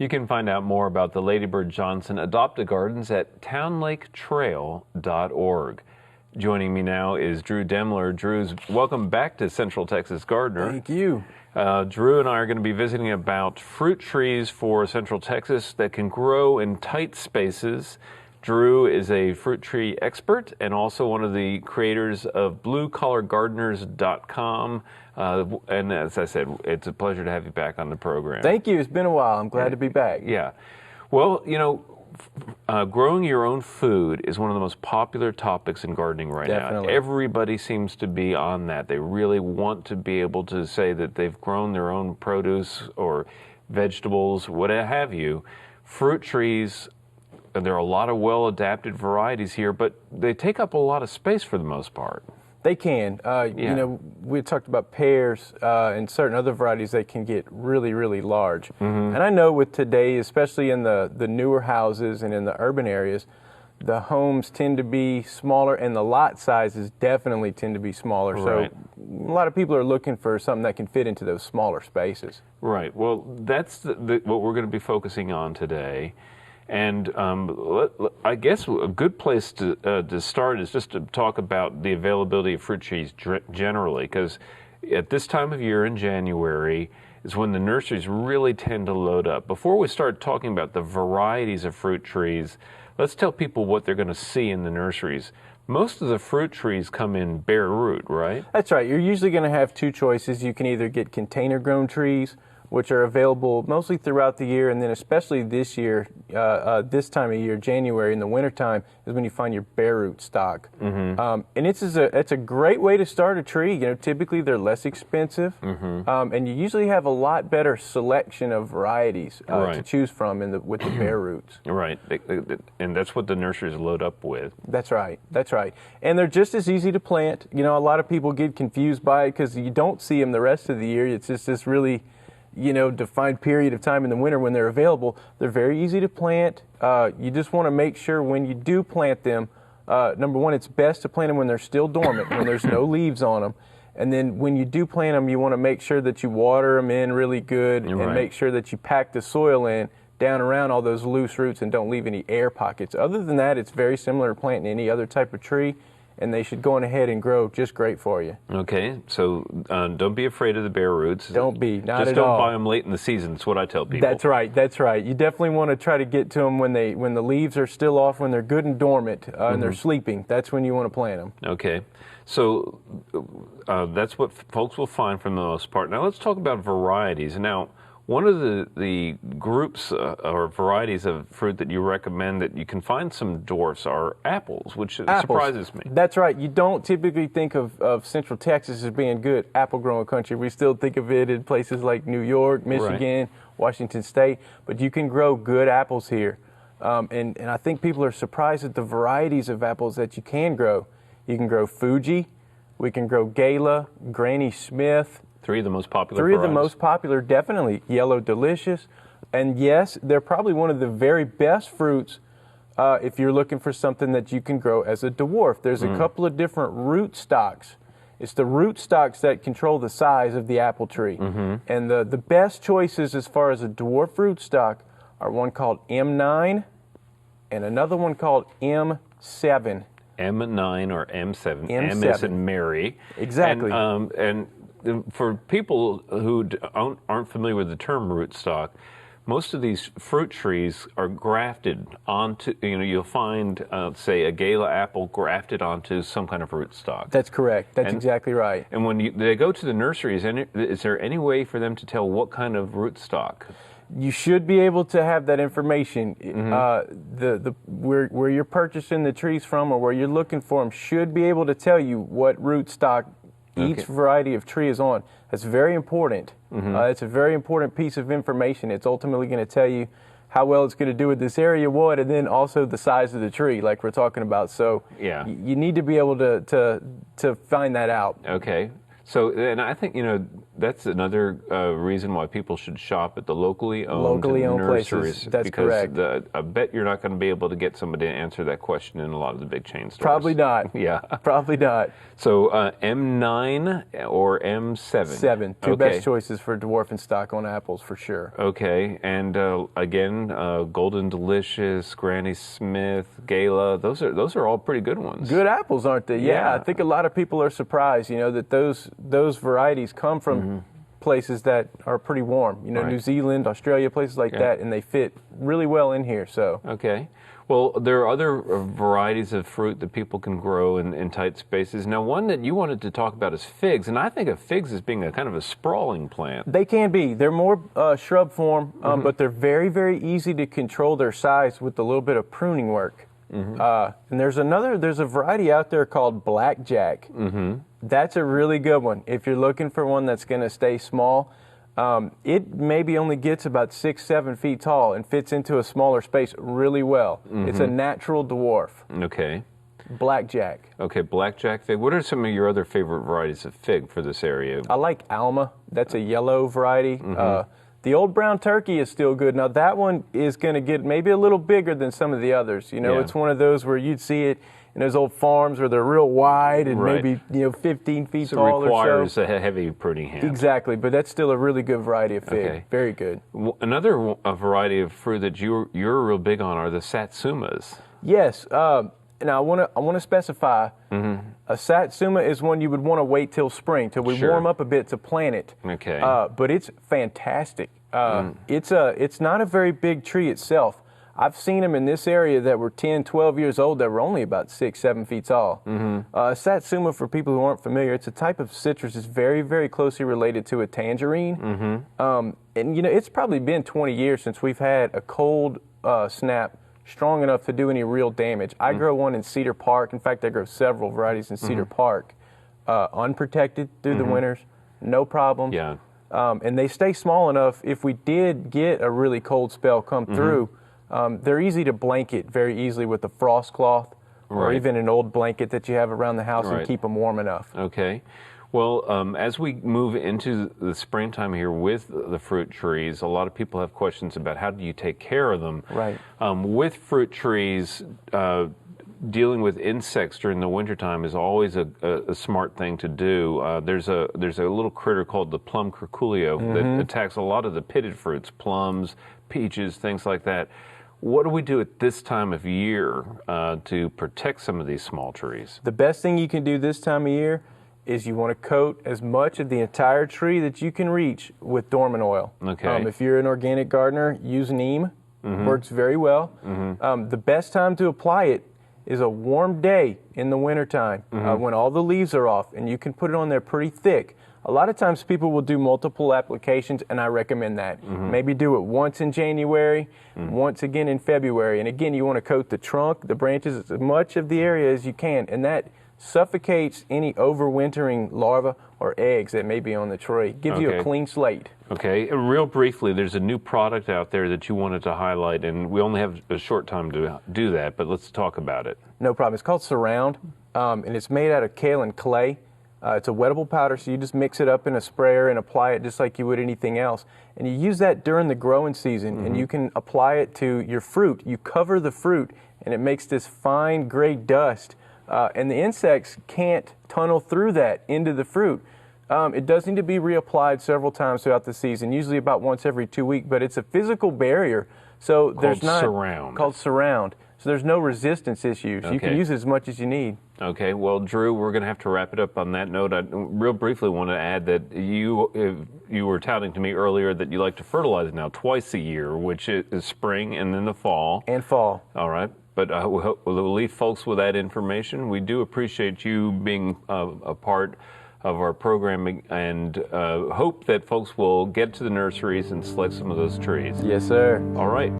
You can find out more about the Ladybird Johnson Adopt-A Gardens at townlaketrail.org. Joining me now is Drew Demler. Drew's welcome back to Central Texas Gardener. Thank you. Drew and I are going to be visiting about fruit trees for Central Texas that can grow in tight spaces. Drew is a fruit tree expert and also one of the creators of bluecollargardeners.com. And as I said, it's a pleasure to have you back on the program. Thank you. It's been a while. I'm glad to be back. Yeah. Well, you know, growing your own food is one of the most popular topics in gardening right now. Everybody seems to be on that. They really want to be able to say that they've grown their own produce or vegetables, what have you. Fruit trees, there are a lot of well-adapted varieties here, but they take up a lot of space for the most part. They can. You know, we talked about pears and certain other varieties that can get really, really large. And I know with today, especially in the newer houses and in the urban areas, the homes tend to be smaller and the lot sizes definitely tend to be smaller. Right. So a lot of people are looking for something that can fit into those smaller spaces. Right. Well, that's what we're going to be focusing on today. And I guess a good place to start is just to talk about the availability of fruit trees generally, because at this time of year in January is when the nurseries really tend to load up. Before we start talking about the varieties of fruit trees, let's tell people what they're going to see in the nurseries. Most of the fruit trees come in bare root, right? That's right. You're usually going to have two choices. You can either get container-grown trees, which are available mostly throughout the year, and then especially this year, this time of year, January, in the wintertime, is when you find your bare root stock. And it's a great way to start a tree. You know, typically they're less expensive, and you usually have a lot better selection of varieties to choose from with the bare roots. Right, and that's what the nurseries load up with. That's right, that's right. And they're just as easy to plant. You know, a lot of people get confused by it because you don't see them the rest of the year. It's just this really, you know, defined period of time in the winter when they're available. They're very easy to plant. You just want to make sure when you do plant them, number one, it's best to plant them when they're still dormant, when there's no leaves on them. And then when you do plant them, you want to make sure that you water them in really good and make sure that you pack the soil in down around all those loose roots and don't leave any air pockets. Other than that, it's very similar to planting any other type of tree, and they should go on ahead and grow just great for you. Okay, so don't be afraid of the bare roots. Don't be, not at all. Just don't buy them late in the season. That's what I tell people. That's right, that's right. You definitely want to try to get to them when the leaves are still off, when they're good and dormant, and they're sleeping. That's when you want to plant them. Okay, so that's what folks will find for the most part. Now let's talk about varieties. Now, one of the groups or varieties of fruit that you recommend that you can find some dwarfs are apples, which surprises me. That's right. You don't typically think of Central Texas as being good apple growing country. We still think of it in places like New York, Michigan, Washington State, but you can grow good apples here. And I think people are surprised at the varieties of apples that you can grow. You can grow Fuji, we can grow Gala, Granny Smith. Three of the most popular Three varieties. of the most popular, definitely. Yellow Delicious. And yes, they're probably one of the very best fruits if you're looking for something that you can grow as a dwarf. There's a couple of different root stocks. It's the root stocks that control the size of the apple tree. And the best choices as far as a dwarf root stock are one called M9 and another one called M7. M9 or M7. M7. M is in Mary. Exactly. And for people who aren't familiar with the term rootstock, most of these fruit trees are grafted onto, you know, you'll find, say, a Gala apple grafted onto some kind of rootstock. That's correct. That's exactly right. And when they go to the nurseries, is there any way for them to tell what kind of rootstock? You should be able to have that information. Where you're purchasing the trees from or where you're looking for them should be able to tell you what rootstock each variety of tree is on. That's very important. It's a very important piece of information. It's ultimately going to tell you how well it's going to do with this area wood and then also the size of the tree like we're talking about. So you need to be able to find that out. Okay. So, and I think, that's another reason why people should shop at the locally owned nurseries. Places. That's correct. Because I bet you're not going to be able to get somebody to answer that question in a lot of the big chain stores. Probably not. Yeah. Probably not. So M9 or M7? 7. Two best choices for dwarf and stock on apples for sure. Okay. And again, Golden Delicious, Granny Smith, Gala, those are all pretty good ones. Good apples, aren't they? Yeah. I think a lot of people are surprised, that those varieties come from places that are pretty warm. New Zealand, Australia, places like that, and they fit really well in here. So. Okay. Well, there are other varieties of fruit that people can grow in tight spaces. Now, one that you wanted to talk about is figs, and I think of figs as being a kind of a sprawling plant. They can be. They're more shrub form, but they're very, very easy to control their size with a little bit of pruning work. And there's a variety out there called blackjack. That's a really good one. If you're looking for one that's going to stay small, it maybe only gets about 6-7 feet tall and fits into a smaller space really well. It's a natural dwarf. Okay. Blackjack. Okay, blackjack fig. What are some of your other favorite varieties of fig for this area? I like Alma. That's a yellow variety. The old brown turkey is still good. Now that one is going to get maybe a little bigger than some of the others. It's one of those where you'd see it in those old farms where they're real wide and maybe 15 feet tall or so. It requires a heavy pruning hand. Exactly, but that's still a really good variety of fig. Okay. Very good. Another variety of fruit that you're real big on are the Satsumas. Yes. Now I want to specify. A Satsuma is one you would want to wait till spring, till we warm up a bit to plant it. Okay. But it's fantastic. It's not a very big tree itself. I've seen them in this area that were 10, 12 years old that were only about 6-7 feet tall. Satsuma, for people who aren't familiar, it's a type of citrus. It's very, very closely related to a tangerine. And it's probably been 20 years since we've had a cold snap strong enough to do any real damage. I grow one in Cedar Park. In fact, I grow several varieties in Cedar Park, unprotected through the winters, no problem. Yeah. And they stay small enough. If we did get a really cold spell come through, they're easy to blanket very easily with a frost cloth or even an old blanket that you have around the house and keep them warm enough. Okay. Well, as we move into the springtime here with the fruit trees, a lot of people have questions about how do you take care of them. Right. With fruit trees, dealing with insects during the wintertime is always a smart thing to do. There's a little critter called the plum curculio that attacks a lot of the pitted fruits, plums, peaches, things like that. What do we do at this time of year to protect some of these small trees? The best thing you can do this time of year is you want to coat as much of the entire tree that you can reach with dormant oil. Okay. If you're an organic gardener, use neem. Works very well. The best time to apply it is a warm day in the wintertime when all the leaves are off, and you can put it on there pretty thick. A lot of times people will do multiple applications, and I recommend that. Maybe do it once in January, once again in February. And again, you want to coat the trunk, the branches, as much of the area as you can, and that suffocates any overwintering larvae or eggs that may be on the tree. Gives you a clean slate. Okay, real briefly, there's a new product out there that you wanted to highlight, and we only have a short time to do that, but let's talk about it. No problem. It's called Surround, and it's made out of kale and clay. It's a wettable powder, so you just mix it up in a sprayer and apply it just like you would anything else. And you use that during the growing season, and you can apply it to your fruit. You cover the fruit, and it makes this fine gray dust. And the insects can't tunnel through that into the fruit. It does need to be reapplied several times throughout the season, usually about once every 2 weeks, but it's a physical barrier. So there's not called Surround. So there's no resistance issues. You can use it as much as you need. Okay. Well, Drew, we're going to have to wrap it up on that note. I real briefly want to add that you were touting to me earlier that you like to fertilize now twice a year, which is spring and then the fall. And fall. All right. But we'll leave folks with that information. We do appreciate you being a part of our programming and hope that folks will get to the nurseries and select some of those trees. Yes, sir. All right.